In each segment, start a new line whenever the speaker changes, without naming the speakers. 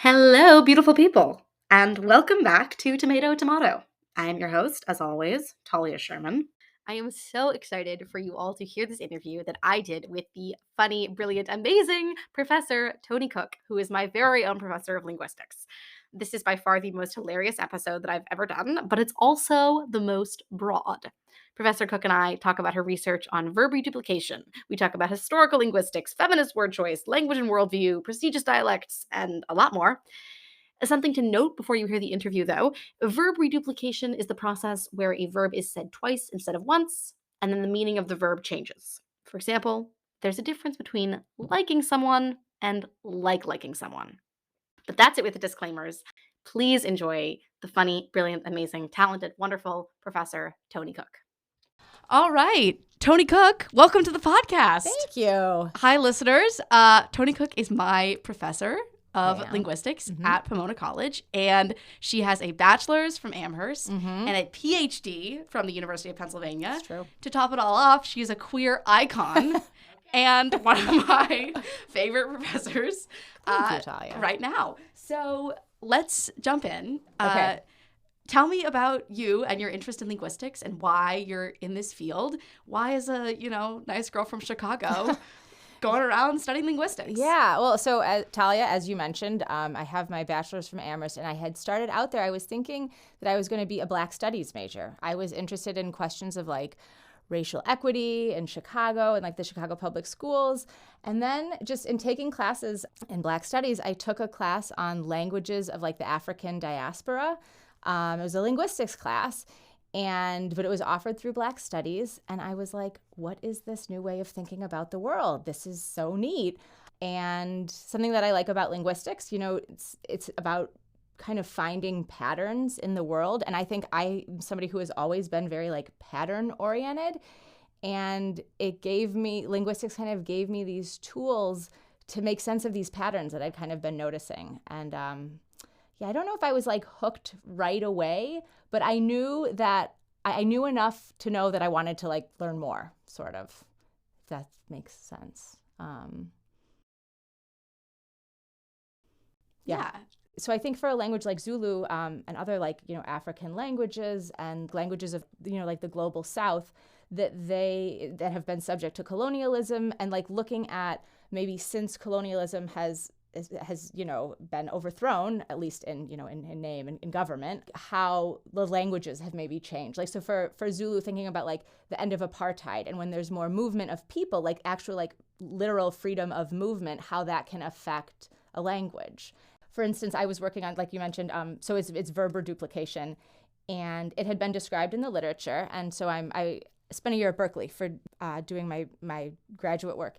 Hello, beautiful people, and welcome back to Tomato Tomato. I am your host, as always, Talia Sherman. I am so excited for you all to hear this interview that I did with the funny, brilliant, amazing Professor Toni Cook, who is my very own professor of linguistics. This is by far the most hilarious episode that I've ever done, but it's also the most broad. Professor Cook and I talk about her research on verb reduplication. We talk about historical linguistics, feminist word choice, language and worldview, prestigious dialects, and a lot more. Something to note before you hear the interview, though, verb reduplication is the process where a verb is said twice instead of once, and then the meaning of the verb changes. For example, there's a difference between liking someone and liking someone. But that's it with the disclaimers. Please enjoy the funny, brilliant, amazing, talented, wonderful Professor Toni Cook.
All right. Toni Cook, welcome to the podcast.
Thank you.
Hi, listeners. Toni Cook is my professor of linguistics at Pomona College, and she has a bachelor's from Amherst and a PhD from the University of Pennsylvania.
That's true.
To top it all off, she is a queer icon and one of my favorite professors right now. So let's jump in.
Okay.
Tell me about you and your interest in linguistics and why you're in this field. Why is a, nice girl from Chicago going around studying linguistics?
Yeah, well, so Talia, as you mentioned, I have my bachelor's from Amherst, and I had started out there. I was thinking that I was going to be a Black Studies major. I was interested in questions of racial equity in Chicago and the Chicago public schools. And then just in taking classes in Black Studies, I took a class on languages of the African diaspora. It was a linguistics class, but it was offered through Black Studies. And I was like, what is this new way of thinking about the world? This is so neat. And something that I like about linguistics, it's about kind of finding patterns in the world. And I think I'm somebody who has always been very pattern oriented. And linguistics kind of gave me these tools to make sense of these patterns that I'd kind of been noticing. And I don't know if I was hooked right away, but I knew that I knew enough to know that I wanted to learn more, sort of, if that makes sense.
Yeah.
So I think for a language like Zulu and other African languages and languages of the global South that have been subject to colonialism and looking at maybe since colonialism has been overthrown, at least in name and in government, how the languages have maybe changed. So for Zulu, thinking about the end of apartheid and when there's more movement of people, actual literal freedom of movement, how that can affect a language. For instance, I was working on, like you mentioned, so it's verb reduplication, and it had been described in the literature. And so I spent a year at Berkeley for doing my graduate work.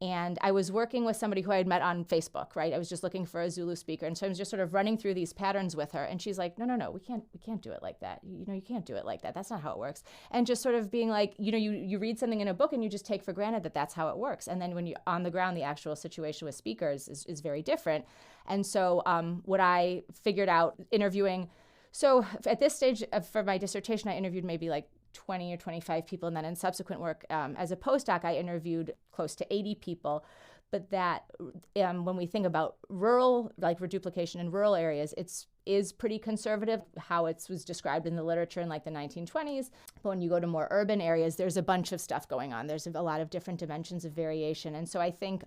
And I was working with somebody who I had met on Facebook, right? I was just looking for a Zulu speaker. And so I was just sort of running through these patterns with her. And she's like, no, we can't do it like that. You can't do it like that. That's not how it works. And just sort of being like, you read something in a book and you just take for granted that that's how it works. And then when you're on the ground, the actual situation with speakers is very different. And so what I figured out interviewing, so at this stage for my dissertation, I interviewed maybe 20 or 25 people. And then in subsequent work as a postdoc, I interviewed close to 80 people. But that when we think about rural, reduplication in rural areas, is pretty conservative, how it was described in the literature in the 1920s. But when you go to more urban areas, there's a bunch of stuff going on. There's a lot of different dimensions of variation. And so I think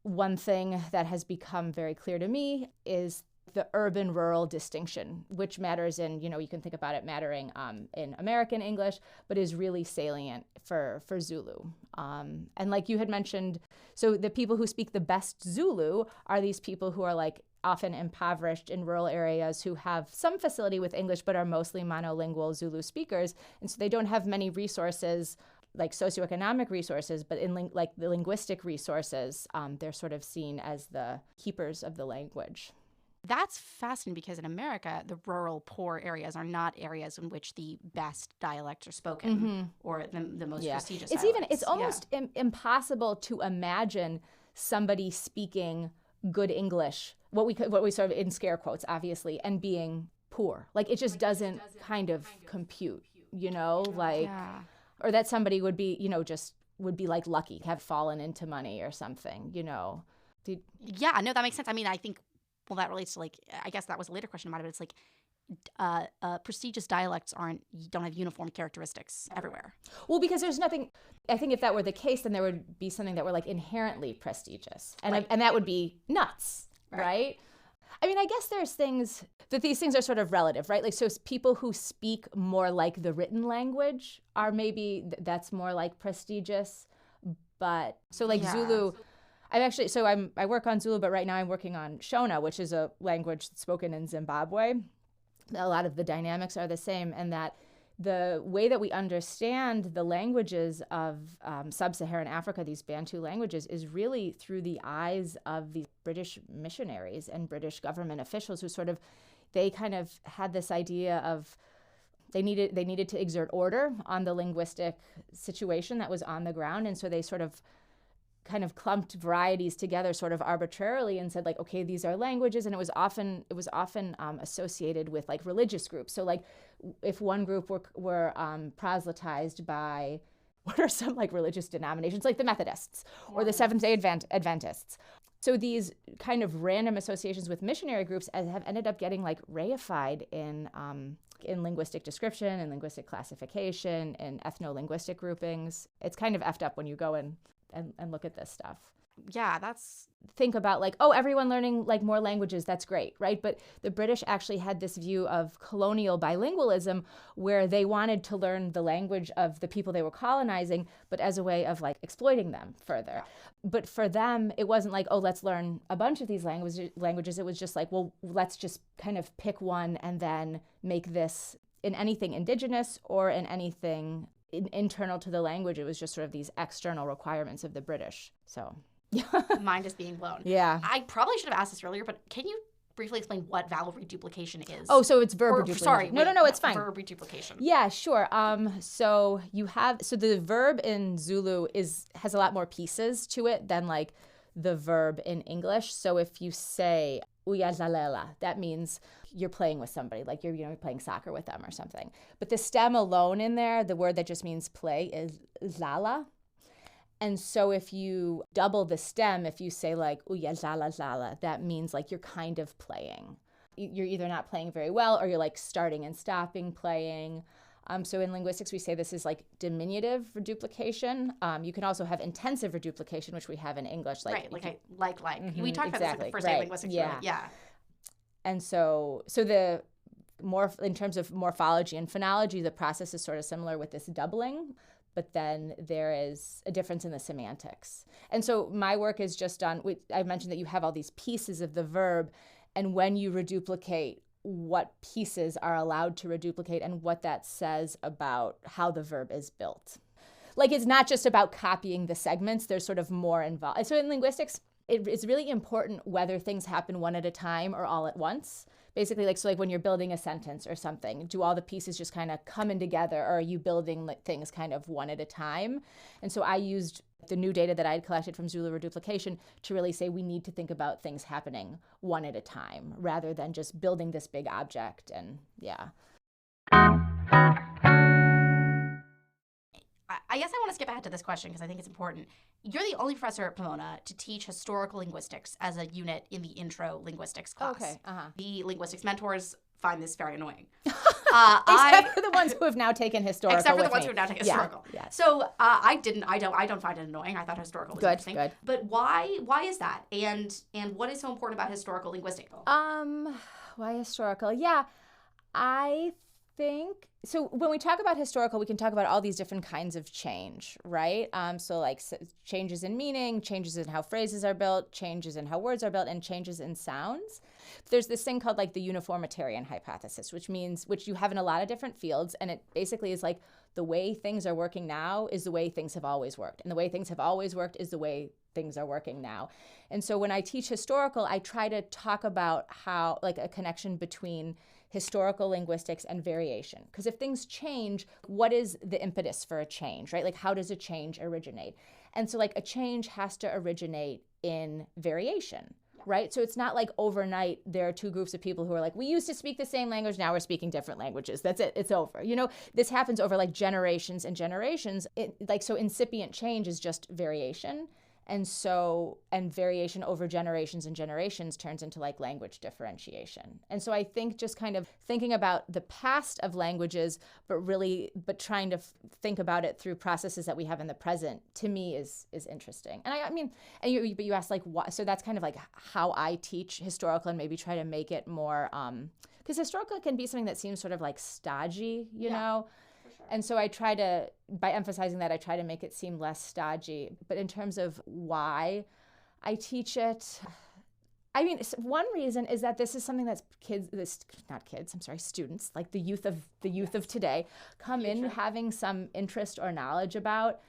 one thing that has become very clear to me is the urban-rural distinction, which matters in, you can think about it mattering in American English, but is really salient for Zulu. And like you had mentioned, so the people who speak the best Zulu are these people who are often impoverished in rural areas who have some facility with English, but are mostly monolingual Zulu speakers. And so they don't have many resources, socioeconomic resources, but in the linguistic resources, they're sort of seen as the keepers of the language.
That's fascinating because in America, the rural, poor areas are not areas in which the best dialects are spoken or the most prestigious dialects.
It's almost impossible to imagine somebody speaking good English, what we sort of in scare quotes, obviously, and being poor. It just doesn't kind of compute, or that somebody would be, would be lucky, have fallen into money or something,
Yeah, no, that makes sense. I mean, I think
well, that relates to like, I guess that was a later question about it, but it's like, prestigious dialects don't have uniform characteristics everywhere.
Well, because there's nothing, I think if that were the case, then there would be something that were like inherently prestigious. And, and that would be nuts, right? I mean, I guess there's things that these things are sort of relative, right? Like, so people who speak more like the written language are maybe, that's more like prestigious. But so like Zulu, I work on Zulu, but right now I'm working on Shona, which is a language spoken in Zimbabwe. A lot of the dynamics are the same, and that the way that we understand the languages of sub-Saharan Africa, these Bantu languages, is really through the eyes of these British missionaries and British government officials who they kind of had this idea of they needed to exert order on the linguistic situation that was on the ground, and so they sort of kind of clumped varieties together sort of arbitrarily and said like, okay, these are languages. And it was often associated with like religious groups. So like if one group were proselytized by, what are some like religious denominations, like the Methodists or the Seventh-day Adventists. So these kind of random associations with missionary groups have ended up getting like reified in linguistic description and linguistic classification and ethno-linguistic groupings. It's kind of effed up when you go and look at this stuff.
Yeah, that's...
Think about like, oh, everyone learning like more languages, that's great, right? But the British actually had this view of colonial bilingualism where they wanted to learn the language of the people they were colonizing, but as a way of like exploiting them further. But for them, it wasn't like, oh, let's learn a bunch of these languages. It was just like, well, let's just kind of pick one and then make this in anything indigenous or in anything internal to the language. It was just sort of these external requirements of the British. So
mind is being blown.
Yeah.
I probably should have asked this earlier, but can you briefly explain what vowel reduplication is?
Oh, so it's verb reduplication.
Sorry.
No, it's fine.
Verb reduplication.
Yeah, sure. So the verb in Zulu has a lot more pieces to it than like the verb in English. So if you say uyadlalela, that means you're playing with somebody, like you're playing soccer with them or something. But the stem alone in there, the word that just means play, is zala. And so if you double the stem, if you say like uyadlala, that means like you're kind of playing. You're either not playing very well or you're like starting and stopping playing. So in linguistics, we say this is like diminutive reduplication. You can also have intensive reduplication, which we have in English.
Like.
Mm-hmm,
we talked about this in the first day of linguistics.
Yeah.
Really. Yeah.
And so the more in terms of morphology and phonology, the process is sort of similar with this doubling, but then there is a difference in the semantics. And so my work is just on, I mentioned that you have all these pieces of the verb, and when you reduplicate, what pieces are allowed to reduplicate and what that says about how the verb is built. Like, it's not just about copying the segments, there's sort of more involved. So in linguistics, it's really important whether things happen one at a time or all at once. Basically, like when you're building a sentence or something, do all the pieces just kind of come in together, or are you building things kind of one at a time? And so I used the new data that I had collected from Zulu reduplication to really say we need to think about things happening one at a time rather than just building this big object. And yeah.
I guess I want to skip ahead to this question because I think it's important. You're the only professor at Pomona to teach historical linguistics as a unit in the intro linguistics class.
Okay.
The linguistics mentors find this very annoying.
Except for the ones who have now taken historical.
Except for the ones who have now taken historical.
Yeah.
So I don't find it annoying. I thought historical was interesting.
Good.
But why is that? And what is so important about historical linguistics?
Why historical? Yeah, I think so. When we talk about historical, we can talk about all these different kinds of change, right? So like changes in meaning, changes in how phrases are built, changes in how words are built, and changes in sounds. There's this thing called like the uniformitarian hypothesis, which you have in a lot of different fields, and it basically is like the way things are working now is the way things have always worked, and the way things have always worked is the way things are working now. And so when I teach historical, I try to talk about how like a connection between historical linguistics and variation. Because if things change, what is the impetus for a change, right? Like how does a change originate? And so like a change has to originate in variation, right? So it's not like overnight there are two groups of people who are like, we used to speak the same language, now we're speaking different languages. That's it, it's over. This happens over like generations and generations. So incipient change is just variation. And variation over generations and generations turns into like language differentiation. And so I think just kind of thinking about the past of languages, but trying to think about it through processes that we have in the present, to me is interesting. And I mean, but you asked like what, so that's kind of like how I teach historical and maybe try to make it more, because historical can be something that seems sort of like stodgy, you know? And so by emphasizing that, I try to make it seem less stodgy. But in terms of why I teach it, I mean, one reason is that this is something that students, like the youth of today, come in having some interest or knowledge about.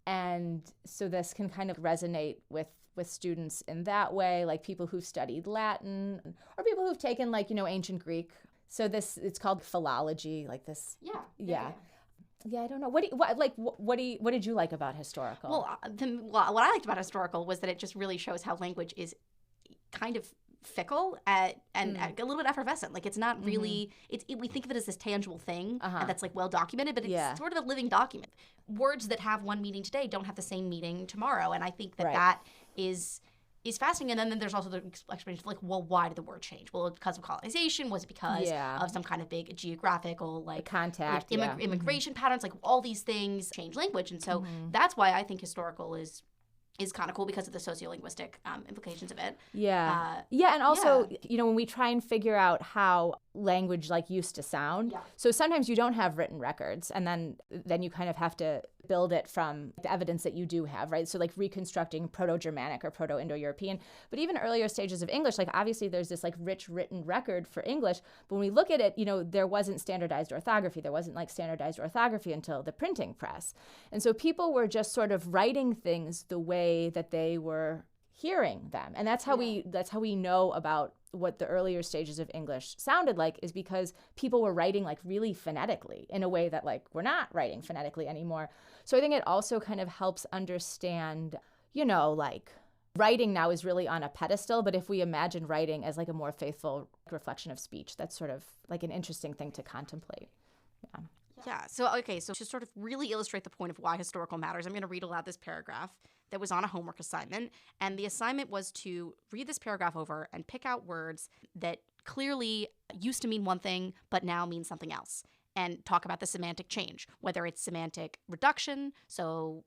And so this can kind of resonate with students in that way, like people who've studied Latin or people who've taken like, ancient Greek. So it's called philology, like this. Yeah. Yeah, I don't know. What did you like about historical?
Well, what I liked about historical was that it just really shows how language is kind of fickle and a little bit effervescent. Like it's not really. We think of it as this tangible thing and that's like well documented, but it's sort of a living document. Words that have one meaning today don't have the same meaning tomorrow, and I think that is fascinating. And then there's also the explanation of like, well, why did the word change? Well, because of colonization? Was it because of some kind of big geographical like
contact,
immigration patterns? Like all these things change language, and so that's why I think historical is kind of cool because of the sociolinguistic implications of it.
And also, when we try and figure out how language like used to sound, so sometimes you don't have written records, and then you kind of have to build it from the evidence that you do have, right? So like reconstructing Proto-Germanic or Proto-Indo-European, but even earlier stages of English, like obviously there's this like rich written record for English, but when we look at it, there wasn't standardized orthography. There wasn't like standardized orthography until the printing press. And so people were just sort of writing things the way that they were hearing them. And that's how we know about what the earlier stages of English sounded like, is because people were writing like really phonetically in a way that like we're not writing phonetically anymore. So I think it also kind of helps understand, like writing now is really on a pedestal, but if we imagine writing as like a more faithful reflection of speech, that's sort of like an interesting thing to contemplate.
So to sort of really illustrate the point of why historical matters, I'm going to read aloud this paragraph that was on a homework assignment. And the assignment was to read this paragraph over and pick out words that clearly used to mean one thing, but now mean something else. And talk about the semantic change, whether it's semantic reduction. So,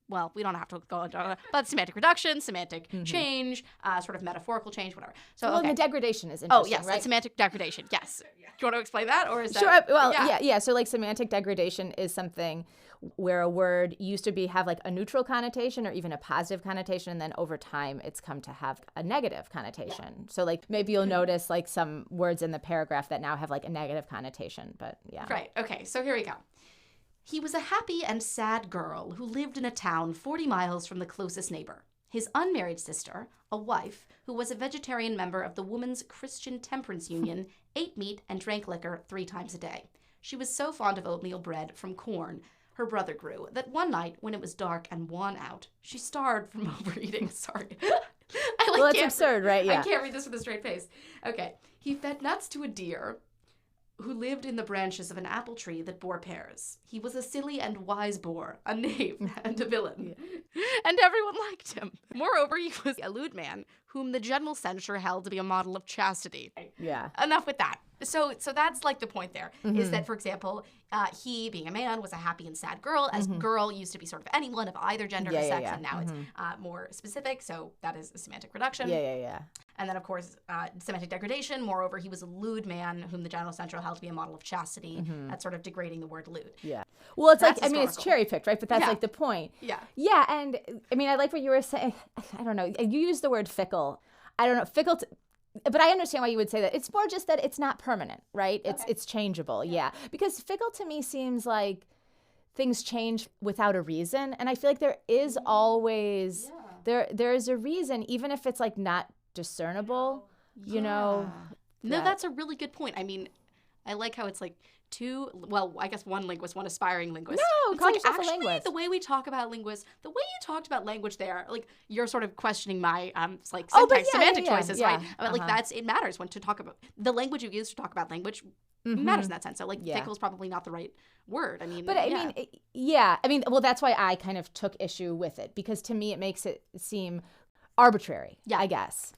well, we don't have to go into but semantic reduction, semantic change, sort of metaphorical change, whatever. So,
and the degradation is interesting,
yes,
right?
Semantic degradation, yes. Do you want to explain that, or is that?
Sure. Well, yeah. So like semantic degradation is something where a word used to have like a neutral connotation or even a positive connotation, and then over time it's come to have a negative connotation. Yeah. So like maybe you'll notice like some words in the paragraph that now have like a negative connotation, but yeah.
Right. Okay. So here we go. He was a happy and sad girl who lived in a town 40 miles from the closest neighbor. His unmarried sister, a wife, who was a vegetarian member of the Women's Christian Temperance Union, ate meat and drank liquor 3 times a day. She was so fond of oatmeal bread from corn her brother grew that one night, when it was dark and worn out, she starved from overeating. Sorry.
Well, it's absurd, right? Yeah.
I can't read this with a straight face. Okay. He fed nuts to a deer who lived in the branches of an apple tree that bore pears. He was a silly and wise boar, a knave and a villain. And everyone liked him. Moreover, he was a lewd man, whom the general censure held to be a model of chastity.
Yeah.
Enough with that. So that's like the point there, is that, for example, he, being a man, was a happy and sad girl, as girl used to be sort of anyone of either gender or sex, and now it's more specific, so that is a semantic reduction.
Yeah.
And then, of course, semantic degradation. Moreover, he was a lewd man, whom the general censure held to be a model of chastity. That's sort of degrading the word lewd.
Yeah. Well, it's that's like, historical. It's cherry-picked, right? But that's like the point.
Yeah.
Yeah, and I mean, I like what you were saying. I don't know. You used the word fickle. I don't know. Fickle... But I understand why you would say that. It's more just that it's not permanent, right? It's changeable, yeah. Because fickle to me seems like things change without a reason. And I feel like there is always, there is a reason, even if it's like not discernible, you know.
No, that's a really good point. I mean,
I like how it's like I guess one linguist, one aspiring linguist.
No,
it's
call
like
yourself
actually
a linguist.
the way we talk about linguists, the way you talked about language there, like you're sort of questioning my like semantic choices, right? Like it matters when to talk about the language you use to talk about language matters in that sense. So like fickle is probably not the right word. I mean,
but I mean, well, that's why I kind of took issue with it, because to me it makes it seem arbitrary, I guess.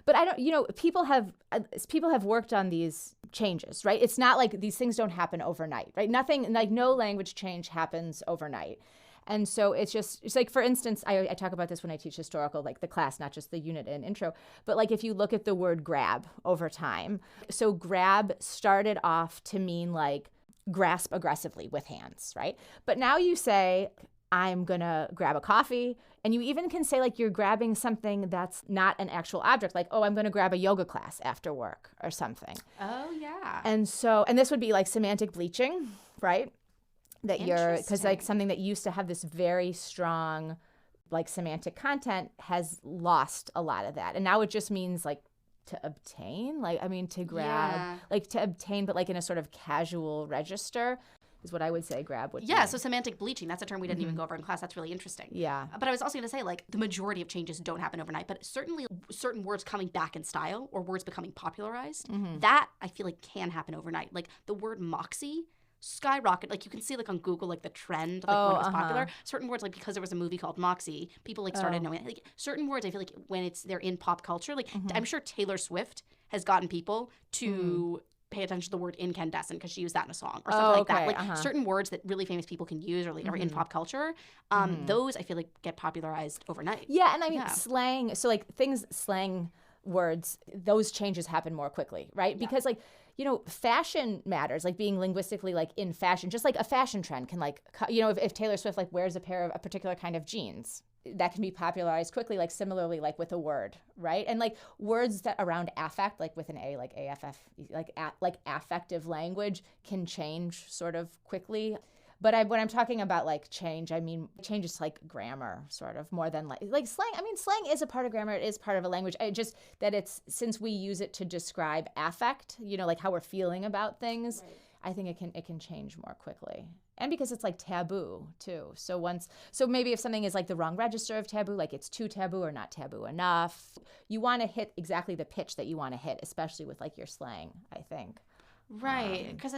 But I don't, people have worked on these changes, right? It's not like these things don't happen overnight, right? Nothing, like no language change happens overnight. And so it's like, for instance, I talk about this when I teach historical, like the class, not just the unit and intro, but like if you look at the word grab over time, so grab started off to mean like grasp aggressively with hands, right? But now you say, I'm gonna grab a coffee, and you even can say like you're grabbing something that's not an actual object, like, oh, I'm gonna grab a yoga class after work or something.
Oh, yeah.
And this would be like semantic bleaching, right? Because like something that used to have this very strong like semantic content has lost a lot of that. And now it just means like to obtain, to grab, like to obtain, but like in a sort of casual register is what I would say grab would be.
So semantic bleaching, that's a term we didn't even go over in class. That's really interesting.
Yeah.
But I was also going to say, like, the majority of changes don't happen overnight, but certainly certain words coming back in style or words becoming popularized, that I feel like can happen overnight. Like the word moxie skyrocket, like you can see like on Google, like the trend, like when it was popular. Certain words, like because there was a movie called Moxie, people like started knowing it. Like certain words, I feel like when they're in pop culture, like I'm sure Taylor Swift has gotten people to pay attention to the word incandescent because she used that in a song or something like that. Like certain words that really famous people can use or like are in pop culture, those I feel like get popularized overnight.
Yeah, and I mean slang, so like slang words, those changes happen more quickly, right? Because like, fashion matters, like being linguistically like in fashion, just like a fashion trend can like, if Taylor Swift like wears a pair of a particular kind of jeans, that can be popularized quickly, like similarly like with a word, right? And like words that around affect, like with an A, like AFF, like affective language can change sort of quickly. But when I'm talking about like change, I mean change is like grammar, sort of, more than like slang. I mean, slang is a part of grammar. It is part of a language. Just that it's, since we use it to describe affect, like how we're feeling about things, I think it can change more quickly. And because it's like taboo too. So maybe if something is like the wrong register of taboo, like it's too taboo or not taboo enough, you want to hit exactly the pitch that you want to hit, especially with like your slang, I think.
Right, because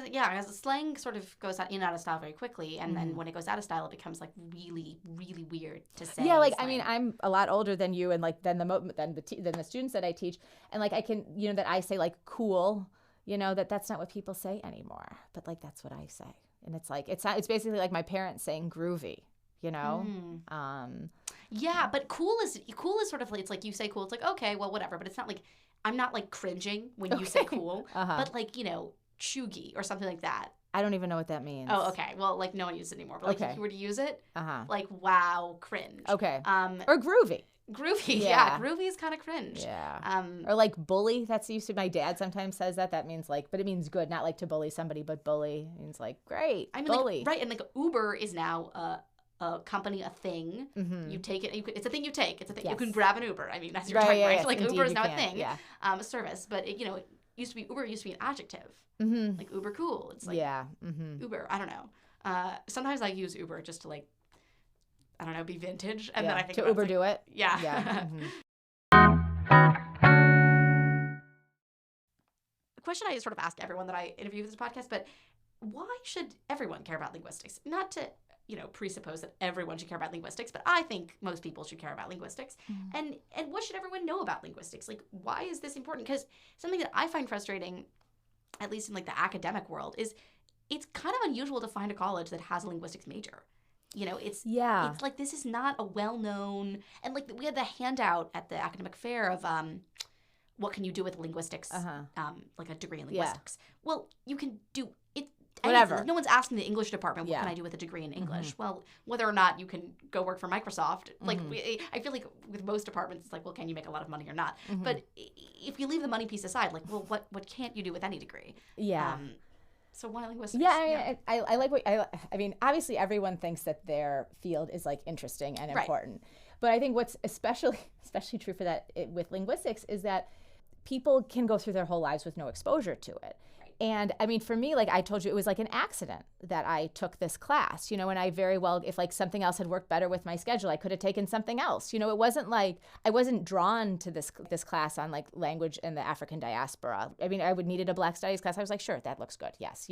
slang sort of goes in and out of style very quickly, and then when it goes out of style, it becomes like really, really weird to say.
Yeah, like
slang.
I mean, I'm a lot older than you, and like than the students that I teach, and like I can, that I say like cool, that's not what people say anymore, but like that's what I say, and it's like it's basically like my parents saying groovy.
Yeah, but cool is sort of like, it's like you say cool, it's like okay, well whatever, but it's not like I'm not like cringing when you say cool, but like chuggy or something like that.
I don't even know what that means.
Oh, okay. Well, like no one uses it anymore. But like if you were to use it, like wow, cringe.
Okay. Or groovy.
Groovy, yeah. Groovy is kind of cringe.
Yeah. Or like bully. That's used to. My dad sometimes says that. That means like, but it means good, not like to bully somebody, but bully means like great. I mean, bully.
Like, right? And like Uber is now a company, a thing. You take it. It's a thing you take. It's a thing. Yes. You can grab an Uber. I mean, that's your time, right? Like
Indeed,
Uber is now a thing.
Yeah.
A service, but it used to be Uber used to be an adjective. Like uber cool. It's like Uber. I don't know. Sometimes I use Uber just to like, I don't know, be vintage, and then I think
to Uber do it.
Yeah. The question I sort of ask everyone that I interview for this podcast, but why should everyone care about linguistics? Not to presuppose that everyone should care about linguistics, but I think most people should care about linguistics. And what should everyone know about linguistics? Like, why is this important? Because something that I find frustrating, at least in like the academic world, is it's kind of unusual to find a college that has a linguistics major. It's like this is not a well-known, and like we had the handout at the academic fair of what can you do with linguistics, like a degree in linguistics. Well, you can do it.
Whatever.
Like, no one's asking the English department, what can I do with a degree in English? Well, whether or not you can go work for Microsoft, like I feel like with most departments, it's like, well, can you make a lot of money or not? But if you leave the money piece aside, like, well, what can't you do with any degree?
Yeah.
So why linguistics?
Yeah, I like what I mean. Obviously, everyone thinks that their field is like interesting and important, but I think what's especially true for that with linguistics is that people can go through their whole lives with no exposure to it. And I mean, for me, like I told you, it was like an accident that I took this class, and I very well, if like something else had worked better with my schedule, I could have taken something else. It wasn't like I wasn't drawn to this class on like language in the African diaspora. I mean, I would needed a Black Studies class. I was like, sure, that looks good. Yes.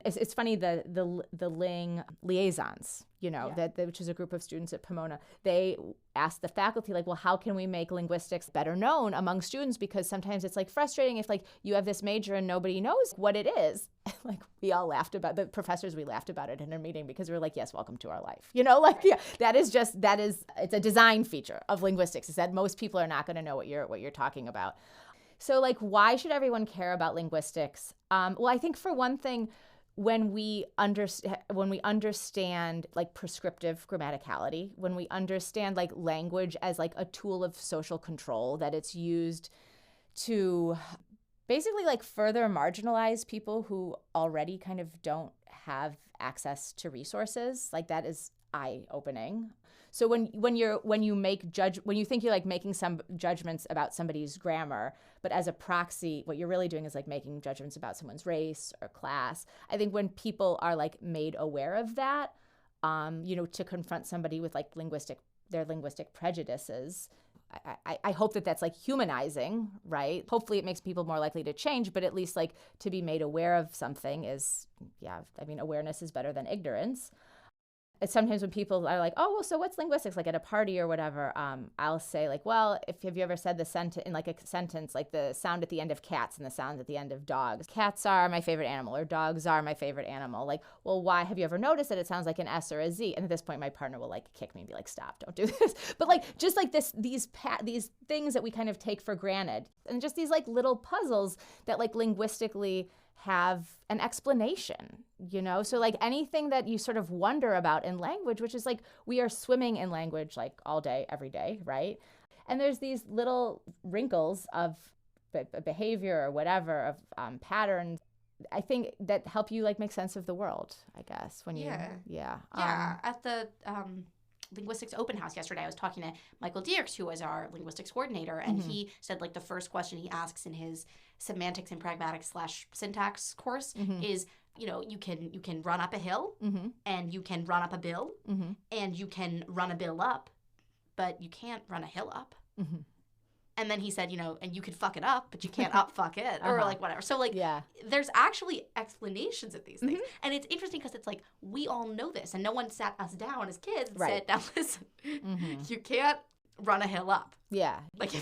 It's funny, the Ling liaisons, which is a group of students at Pomona, they asked the faculty, like, well, how can we make linguistics better known among students? Because sometimes it's like frustrating if like you have this major and nobody knows what it is. Like we all laughed about the professors, we laughed about it in a meeting because we were like, yes, welcome to our life. It's a design feature of linguistics, is that most people are not going to know what you're talking about. So like, why should everyone care about linguistics? Well, I think for one thing, when we understand like prescriptive grammaticality, when we understand like language as like a tool of social control, that it's used to basically like further marginalize people who already kind of don't have access to resources, like that is eye-opening. So when you think you're like making some judgments about somebody's grammar, but as a proxy, what you're really doing is like making judgments about someone's race or class. I think when people are like made aware of that, to confront somebody with like their linguistic prejudices, I hope that that's like humanizing, right? Hopefully it makes people more likely to change, but at least like to be made aware of something is, awareness is better than ignorance. Sometimes when people are like, oh, well, so what's linguistics, like at a party or whatever, I'll say like, well, have you ever said the sentence in like a sentence, like the sound at the end of cats and the sound at the end of dogs? Cats are my favorite animal, or dogs are my favorite animal. Like, well, why? Have you ever noticed that it sounds like an S or a Z? And at this point, my partner will like kick me and be like, stop, don't do this. But like, just like these things that we kind of take for granted, and just these like little puzzles that like linguistically have an explanation, So like anything that you sort of wonder about in language, which is like we are swimming in language like all day, every day, right? And there's these little wrinkles of behavior or whatever, of patterns, I think, that help you like make sense of the world, I guess, when you,
at the linguistics open house yesterday, I was talking to Michael Dierks, who was our linguistics coordinator, and he said like the first question he asks in his semantics and pragmatics / syntax course is, you can run up a hill and you can run up a bill and you can run a bill up, but you can't run a hill up. And then he said, and you can fuck it up, but you can't up fuck it, or like whatever. So like, there's actually explanations of these things. And it's interesting because it's like, we all know this, and no one sat us down as kids and said, now listen, you can't run a hill up.
Yeah.
Like,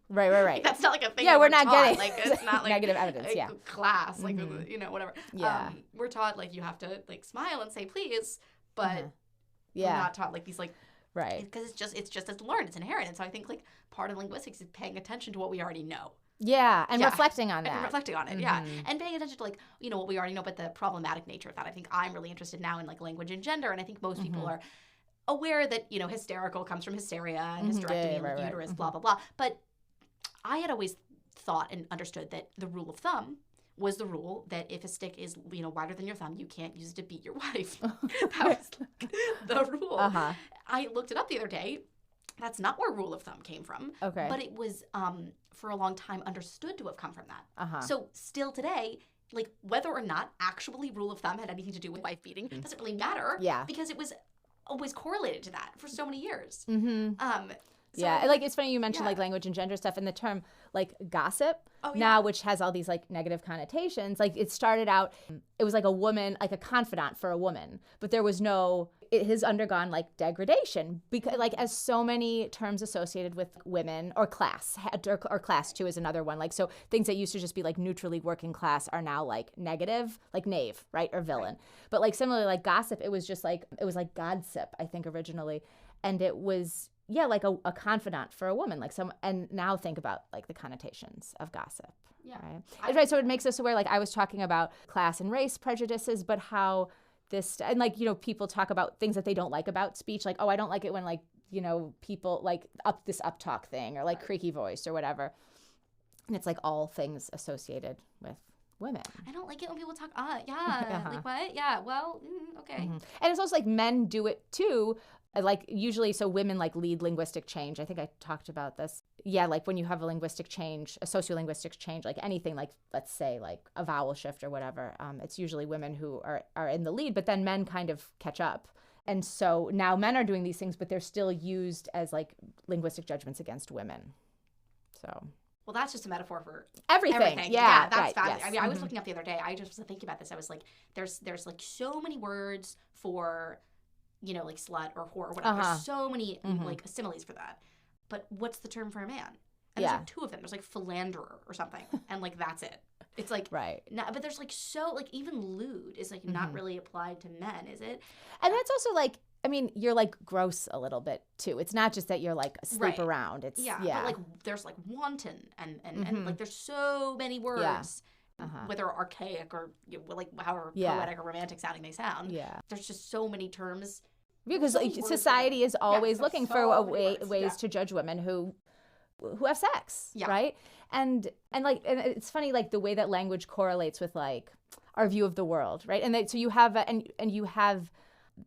right.
Like, that's not like a thing.
Yeah, we're not
taught.
getting
like it's not like
negative evidence.
Class, like whatever.
Yeah.
We're taught like you have to like smile and say please, but we're not taught like these like.
Right.
Because it's just as learned, it's inherent. And so I think like part of linguistics is paying attention to what we already know.
Yeah, and reflecting on that.
And reflecting on it, And paying attention to like, what we already know, but the problematic nature of that. I think I'm really interested now in like language and gender, and I think most people are aware that, hysterical comes from hysteria and hysterectomy and uterus, blah, blah, blah. But I had always thought and understood that the rule of thumb was the rule that if a stick is, wider than your thumb, you can't use it to beat your wife. That was like the rule. I looked it up the other day. That's not where rule of thumb came from.
Okay.
But it was, for a long time, understood to have come from that. So still today, like whether or not actually rule of thumb had anything to do with wife beating doesn't really matter.
Yeah.
Because it was always correlated to that for so many years.
So like it's funny you mentioned like language and gender stuff, and the term like gossip now, which has all these like negative connotations. Like it started out, it was like a woman, like a confidant for a woman, but there was it has undergone like degradation because like as so many terms associated with women or class or class too is another one. Like so things that used to just be like neutrally working class are now like negative, like knave, right, or villain. But like similarly like gossip, it was godsip, I think originally, and it was like a confidant for a woman, like and now think about like the connotations of gossip.
Yeah.
Right. So it makes us aware, like I was talking about class and race prejudices, but how this, and like, people talk about things that they don't like about speech. Like, oh, I don't like it when like, people like this up talk thing or like creaky voice or whatever. And it's like all things associated with women.
I don't like it when people talk, like what? Yeah, well, okay.
And it's also like men do it too. Like usually, so women like lead linguistic change. I think I talked about this yeah, like when you have a linguistic change, a sociolinguistic change, like anything, like let's say like a vowel shift or whatever, it's usually women who are in the lead, but then men kind of catch up. And so now men are doing these things, but they're still used as like linguistic judgments against women. So.
Well, that's just a metaphor for
everything. Yeah,
that's
right,
fabulous.
yes.
I mean, I was looking up the other day. I just was thinking about this. I was like, there's like so many words for, you know, like slut or whore or whatever. There's so many like similes for that. But what's the term for a man? And there's like two of them. There's like philanderer or something, and like that's it. It's like
right.
But there's like so like even lewd is like not really applied to men, is it?
And that's also like, I mean, you're like gross a little bit too. It's not just that you're like sleep around. It's
but like there's like wanton and like there's so many words, whether archaic or like however poetic or romantic sounding they sound.
Yeah,
there's just so many terms.
Because like, society is always looking for ways to judge women who have sex, right? And it's funny, like the way that language correlates with like our view of the world, right? And so you have and you have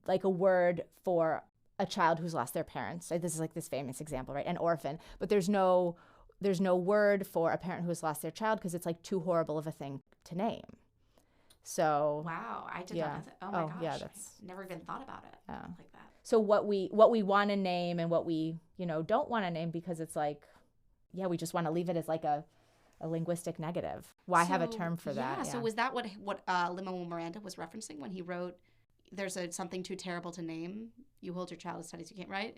like a word for a child who's lost their parents. Right? This is like this famous example, right? An orphan. But there's no word for a parent who has lost their child because it's like too horrible of a thing to name. So
wow, I did not know that. Oh my gosh,
yeah,
I never even thought about it like that.
So what we want to name and what we don't want to name, because it's like, yeah, we just want to leave it as like a linguistic negative. Why have a term for that?
Yeah. So was that what Lin-Manuel Miranda was referencing when he wrote, "There's something too terrible to name. You hold your child as tight as you can," right?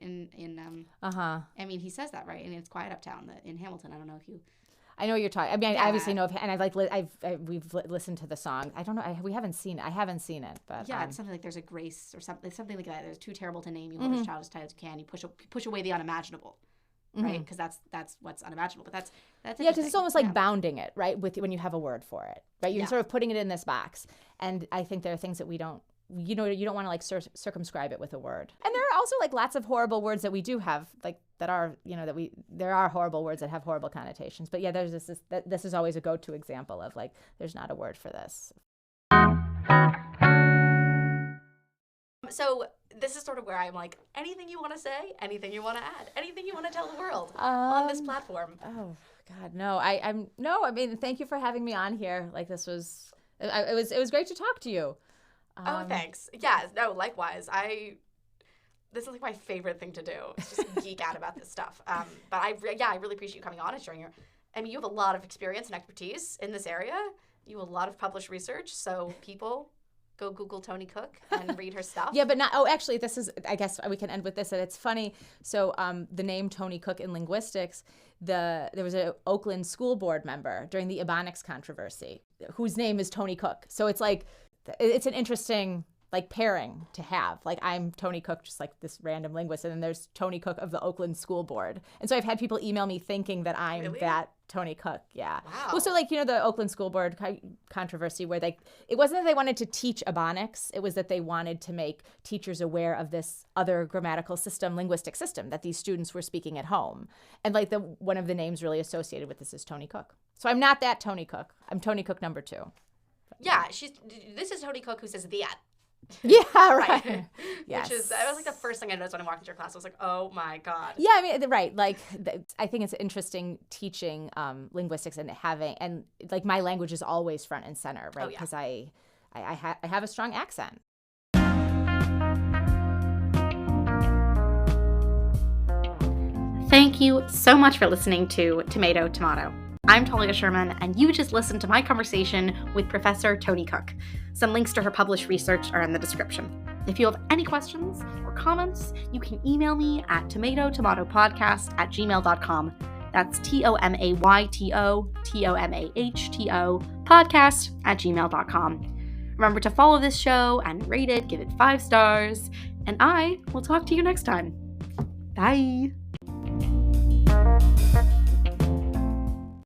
I mean, he says that, right? And it's Quiet Uptown in Hamilton. I don't know if you.
I know what you're talking. I mean, I obviously know, and we've listened to the song. I don't know. We haven't seen it. I haven't seen it, but
yeah, it's something like there's a grace or something like that. There's too terrible to name. You hold your child as tight as you can. You push away the unimaginable, right? Because that's what's unimaginable. But that's
because it's almost like bounding it, right? When you have a word for it, right? You're sort of putting it in this box. And I think there are things that we don't. You don't want to like circumscribe it with a word. And there are also like lots of horrible words that we do have, like that are, there are horrible words that have horrible connotations. But yeah, there's this is always a go-to example of like, there's not a word for this.
So this is sort of where I'm like, anything you want to say, anything you want to add, anything you want to tell the world on this platform.
Oh God, no, I mean, thank you for having me on here. Like it was great to talk to you.
Oh, thanks. Yeah, no, likewise. This is like my favorite thing to do. It's just geek out about this stuff. But I really appreciate you coming on and sharing you have a lot of experience and expertise in this area. You have a lot of published research. So people, go Google Toni Cook and read her stuff.
Yeah, but actually, this is, I guess we can end with this. And it's funny. So the name Toni Cook in linguistics, there was an Oakland school board member during the Ebonics controversy whose name is Toni Cook. So it's like, it's an interesting like pairing to have. Like I'm Toni Cook, just like this random linguist, and then there's Toni Cook of the Oakland School Board. And so I've had people email me thinking that I'm that Toni Cook. Yeah.
Wow.
Well, so like the Oakland School Board controversy where it wasn't that they wanted to teach Ebonics, it was that they wanted to make teachers aware of this other grammatical system, linguistic system that these students were speaking at home. And like one of the names really associated with this is Toni Cook. So I'm not that Toni Cook. I'm Toni Cook number 2.
Yeah, this is Toni Cook who says the at.
Yeah, right.
Yes. That was like the first thing I noticed when I walked into your class. I was like, oh my God.
Yeah, I mean, right. Like, I think it's interesting teaching linguistics and like my language is always front and center, right? Because I have a strong accent.
Thank you so much for listening to Tomato Tomato. I'm Talia Sherman, and you just listened to my conversation with Professor Toni Cook. Some links to her published research are in the description. If you have any questions or comments, you can email me at tomatotomatopodcast@gmail.com. That's TOMAYTO podcast@gmail.com. Remember to follow this show and rate it, give it 5 stars, and I will talk to you next time. Bye!